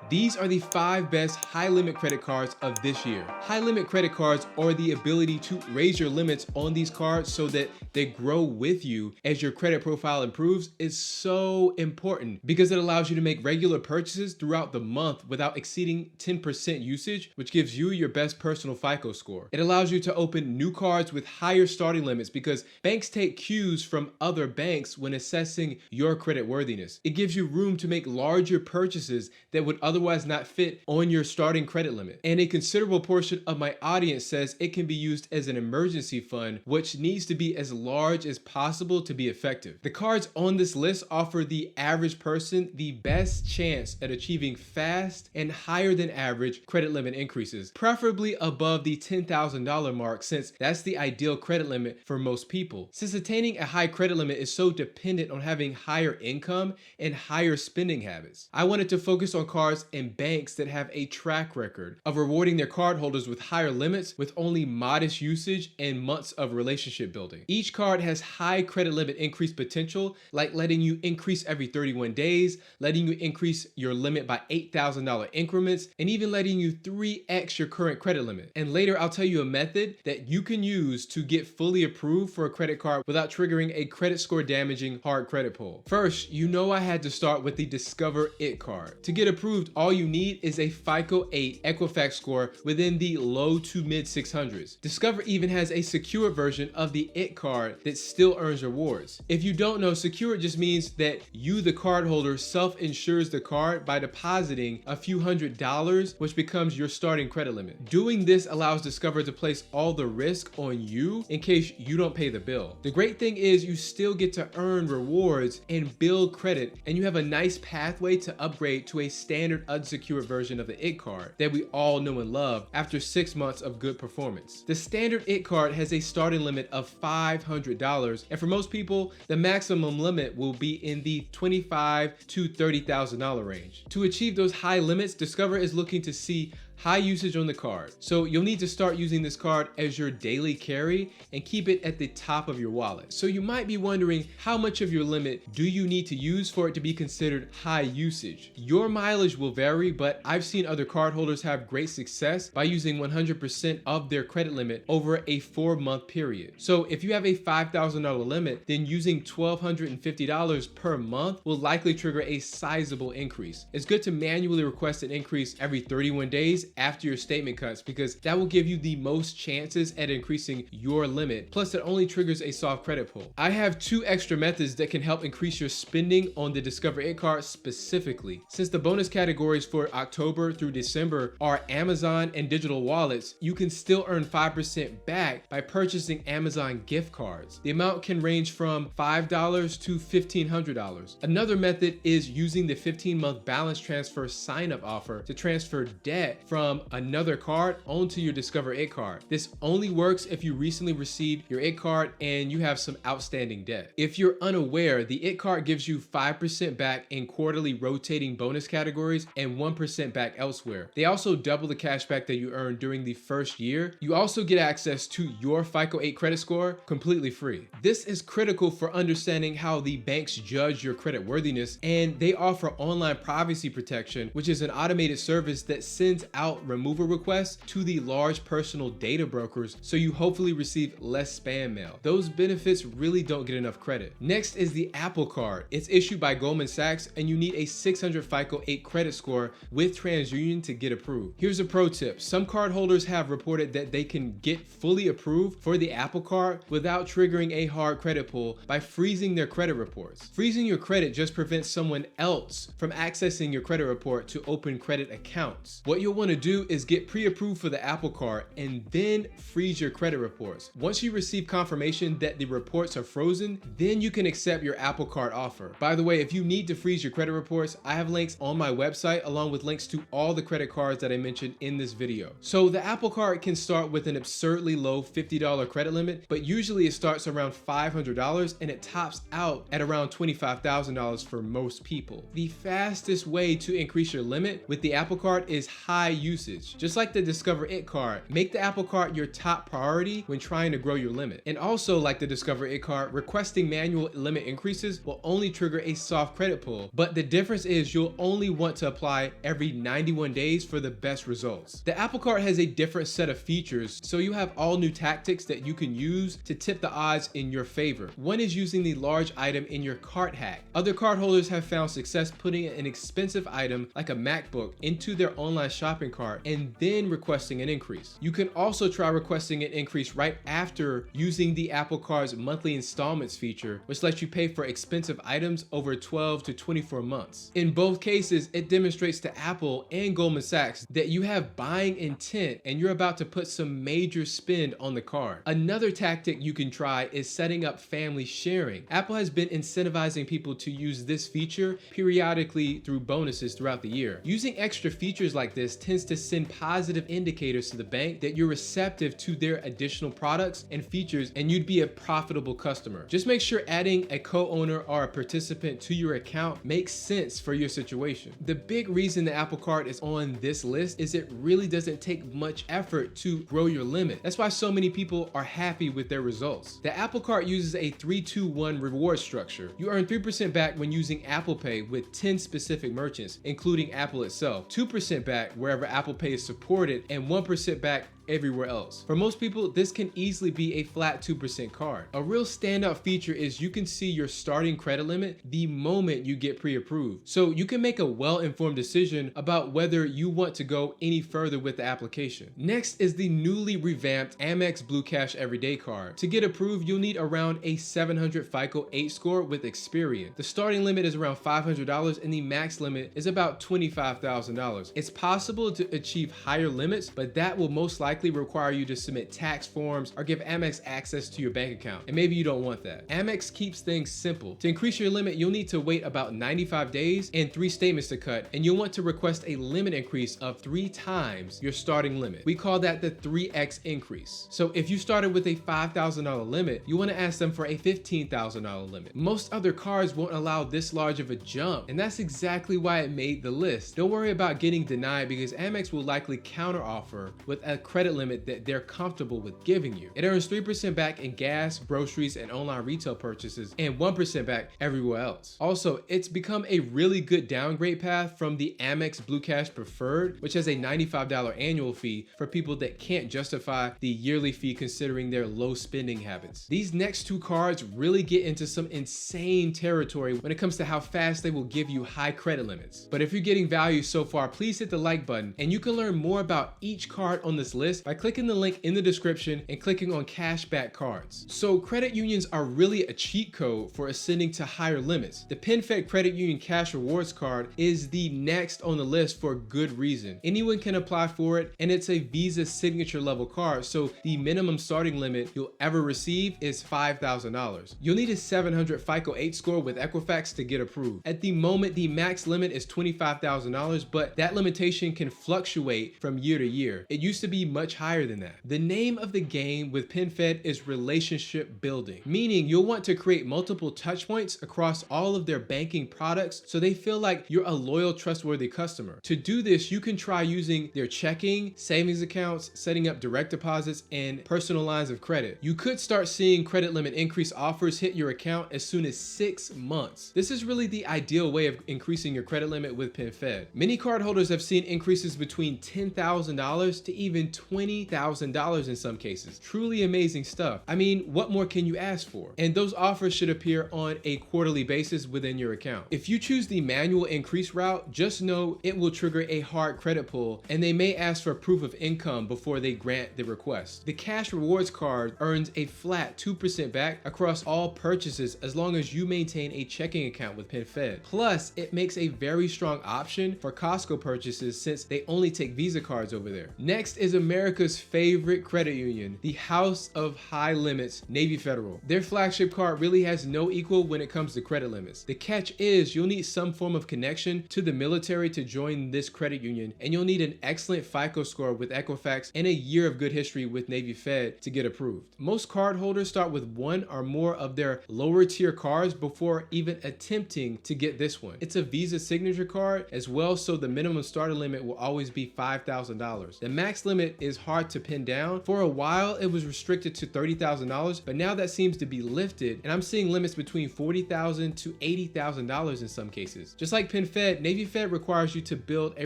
These are the 5 best high-limit credit cards of this year. High-limit credit cards are the ability to raise your limits on these cards so that they grow with you as your credit profile improves is so important because it allows you to make regular purchases throughout the month without exceeding 10% usage, which gives you your best personal FICO score. It allows you to open new cards with higher starting limits because banks take cues from other banks when assessing your credit worthiness. It gives you room to make larger purchases that would otherwise not fit on your starting credit limit. And a considerable portion of my audience says it can be used as an emergency fund, which needs to be as large as possible to be effective. The cards on this list offer the average person the best chance at achieving fast and higher than average credit limit increases, preferably above the $10,000 mark, since that's the ideal credit limit for most people. Since attaining a high credit limit is so dependent on having higher income and higher spending habits, I wanted to focus on cards and banks that have a track record of rewarding their cardholders with higher limits with only modest usage and months of relationship building. Each card has high credit limit increase potential, like letting you increase every 31 days, letting you increase your limit by $8,000 increments, and even letting you 3x your current credit limit. And later I'll tell you a method that you can use to get fully approved for a credit card without triggering a credit score damaging hard credit pull. First, you know I had to start with the Discover It card. To get approved, all you need is a FICO 8 Equifax score within the low to mid 600s. Discover even has a secure version of the It card that still earns rewards. If you don't know, secure just means that you, the cardholder, self-insures the card by depositing a few $100s, which becomes your starting credit limit. Doing this allows Discover to place all the risk on you in case you don't pay the bill. The great thing is you still get to earn rewards and build credit, and you have a nice pathway to upgrade to a standard unsecured version of the It card that we all know and love after 6 months of good performance. The standard It card has a starting limit of $500, and for most people, the maximum limit will be in the $25,000 to $30,000 range. To achieve those high limits, Discover is looking to see high usage on the card. So you'll need to start using this card as your daily carry and keep it at the top of your wallet. So you might be wondering, how much of your limit do you need to use for it to be considered high usage? Your mileage will vary, but I've seen other cardholders have great success by using 100% of their credit limit over a 4-month period. So if you have a $5,000 limit, then using $1,250 per month will likely trigger a sizable increase. It's good to manually request an increase every 31 days after your statement cuts, because that will give you the most chances at increasing your limit. Plus, it only triggers a soft credit pull. I have 2 extra methods that can help increase your spending on the Discover It card specifically. Since the bonus categories for October through December are Amazon and digital wallets, you can still earn 5% back by purchasing Amazon gift cards. The amount can range from $5 to $1,500. Another method is using the 15-month balance transfer sign-up offer to transfer debt from another card onto your Discover It card. This only works if you recently received your It card and you have some outstanding debt. If you're unaware, the It card gives you 5% back in quarterly rotating bonus categories and 1% back elsewhere. They also double the cash back that you earn during the first year. You also get access to your FICO 8 credit score completely free. This is critical for understanding how the banks judge your credit worthiness, and they offer online privacy protection, which is an automated service that sends out removal requests to the large personal data brokers, so you hopefully receive less spam mail. Those benefits really don't get enough credit. Next is the Apple card. It's issued by Goldman Sachs, and you need a 600 FICO 8 credit score with TransUnion to get approved. Here's a pro tip. Some card holders have reported that they can get fully approved for the Apple card without triggering a hard credit pull by freezing their credit reports. Freezing your credit just prevents someone else from accessing your credit report to open credit accounts. What you'll want to do is get pre-approved for the Apple card and then freeze your credit reports. Once you receive confirmation that the reports are frozen, then you can accept your Apple card offer. By the way, if you need to freeze your credit reports, I have links on my website along with links to all the credit cards that I mentioned in this video. So the Apple card can start with an absurdly low $50 credit limit, but usually it starts around $500 and it tops out at around $25,000 for most people. The fastest way to increase your limit with the Apple card is high usage. Just like the Discover It card, make the Apple card your top priority when trying to grow your limit. And also, like the Discover It card, requesting manual limit increases will only trigger a soft credit pull, but the difference is you'll only want to apply apply every 91 days for the best results. The Apple Card has a different set of features, so you have all new tactics that you can use to tip the odds in your favor. One is using the large item in your cart hack. Other cardholders have found success putting an expensive item like a MacBook into their online shopping cart and then requesting an increase. You can also try requesting an increase right after using the Apple Card's monthly installments feature, which lets you pay for expensive items over 12 to 24 months. In both cases, it demonstrates to Apple and Goldman Sachs that you have buying intent and you're about to put some major spend on the card. Another tactic you can try is setting up family sharing. Apple has been incentivizing people to use this feature periodically through bonuses throughout the year. Using extra features like this tends to send positive indicators to the bank that you're receptive to their additional products and features and you'd be a profitable customer. Just make sure adding a co-owner or a participant to your account makes sense for your situation. The big reason the Apple Card is on this list is it really doesn't take much effort to grow your limit. That's why so many people are happy with their results. The Apple Card uses a 3-2-1 reward structure. You earn 3% back when using Apple Pay with 10 specific merchants, including Apple itself, 2% back wherever Apple Pay is supported, and 1% back everywhere else. For most people, this can easily be a flat 2% card. A real standout feature is you can see your starting credit limit the moment you get pre-approved. So you can make a well-informed decision about whether you want to go any further with the application. Next is the newly revamped Amex Blue Cash Everyday Card. To get approved, you'll need around a 700 FICO 8 score with Experian. The starting limit is around $500 and the max limit is about $25,000. It's possible to achieve higher limits, but that will most likely require you to submit tax forms or give Amex access to your bank account, and maybe you don't want that. Amex keeps things simple. To increase your limit, you'll need to wait about 95 days and 3 statements to cut, and you'll want to request a limit increase of 3 times your starting limit. We call that the 3x increase. So if you started with a $5,000 limit, you want to ask them for a $15,000 limit. Most other cards won't allow this large of a jump, and that's exactly why it made the list. Don't worry about getting denied because Amex will likely counteroffer with a credit limit that they're comfortable with giving you. It earns 3% back in gas, groceries, and online retail purchases, and 1% back everywhere else. Also, it's become a really good downgrade path from the Amex Blue Cash Preferred, which has a $95 annual fee for people that can't justify the yearly fee considering their low spending habits. These next 2 cards really get into some insane territory when it comes to how fast they will give you high credit limits. But if you're getting value so far, please hit the like button, and you can learn more about each card on this list by clicking the link in the description and clicking on cashback cards. So credit unions are really a cheat code for ascending to higher limits. The PenFed Credit Union Cash Rewards Card is the next on the list for good reason. Anyone can apply for it, and it's a Visa signature level card, so the minimum starting limit you'll ever receive is $5,000. You'll need a 700 FICO 8 score with Equifax to get approved. At the moment, the max limit is $25,000, but that limitation can fluctuate from year to year. It used to be much higher than that. The name of the game with PenFed is relationship building, meaning you'll want to create multiple touch points across all of their banking products so they feel like you're a loyal, trustworthy customer. To do this, you can try using their checking, savings accounts, setting up direct deposits, and personal lines of credit. You could start seeing credit limit increase offers hit your account as soon as 6 months. This is really the ideal way of increasing your credit limit with PenFed. Many cardholders have seen increases between $10,000 to even $20,000 in some cases. Truly amazing stuff. I mean, what more can you ask for? And those offers should appear on a quarterly basis within your account. If you choose the manual increase route, just know it will trigger a hard credit pull, and they may ask for proof of income before they grant the request. The Cash Rewards Card earns a flat 2% back across all purchases as long as you maintain a checking account with PenFed. Plus, it makes a very strong option for Costco purchases since they only take Visa cards over there. Next is America's favorite credit union, the House of High Limits, Navy Federal. Their flagship card really has no equal when it comes to credit limits. The catch is you'll need some form of connection to the military to join this credit union, and you'll need an excellent FICO score with Equifax and a year of good history with Navy Fed to get approved. Most cardholders start with one or more of their lower tier cards before even attempting to get this one. It's a Visa signature card as well, so the minimum starter limit will always be $5,000. The max limit is is hard to pin down. For a while, it was restricted to $30,000, but now that seems to be lifted, and I'm seeing limits between $40,000 to $80,000 in some cases. Just like PenFed, Navy Fed requires you to build a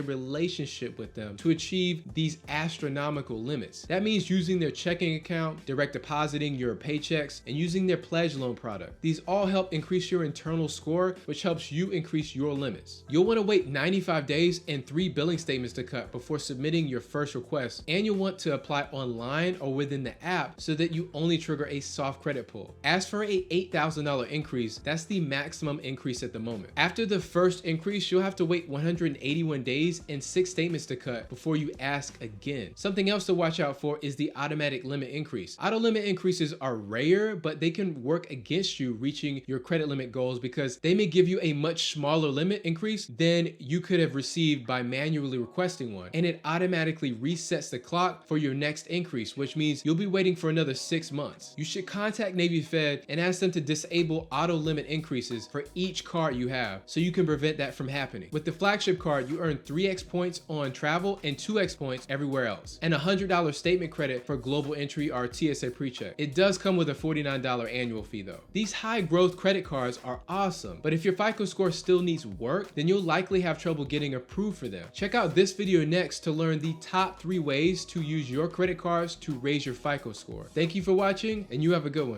relationship with them to achieve these astronomical limits. That means using their checking account, direct depositing your paychecks, and using their pledge loan product. These all help increase your internal score, which helps you increase your limits. You'll want to wait 95 days and 3 billing statements to cut before submitting your first request, and you'll want to apply online or within the app so that you only trigger a soft credit pull. As for a $8,000 increase, that's the maximum increase at the moment. After the first increase, you'll have to wait 181 days and 6 statements to cut before you ask again. Something else to watch out for is the automatic limit increase. Auto limit increases are rare, but they can work against you reaching your credit limit goals because they may give you a much smaller limit increase than you could have received by manually requesting one, and it automatically resets the clock for your next increase, which means you'll be waiting for another 6 months. You should contact Navy Fed and ask them to disable auto limit increases for each card you have so you can prevent that from happening. With the flagship card, you earn 3x points on travel and 2x points everywhere else, and $100 statement credit for global entry or TSA PreCheck. It does come with a $49 annual fee though. These high growth credit cards are awesome, but if your FICO score still needs work, then you'll likely have trouble getting approved for them. Check out this video next to learn the top 3 ways to use your credit cards to raise your FICO score. Thank you for watching, and you have a good one.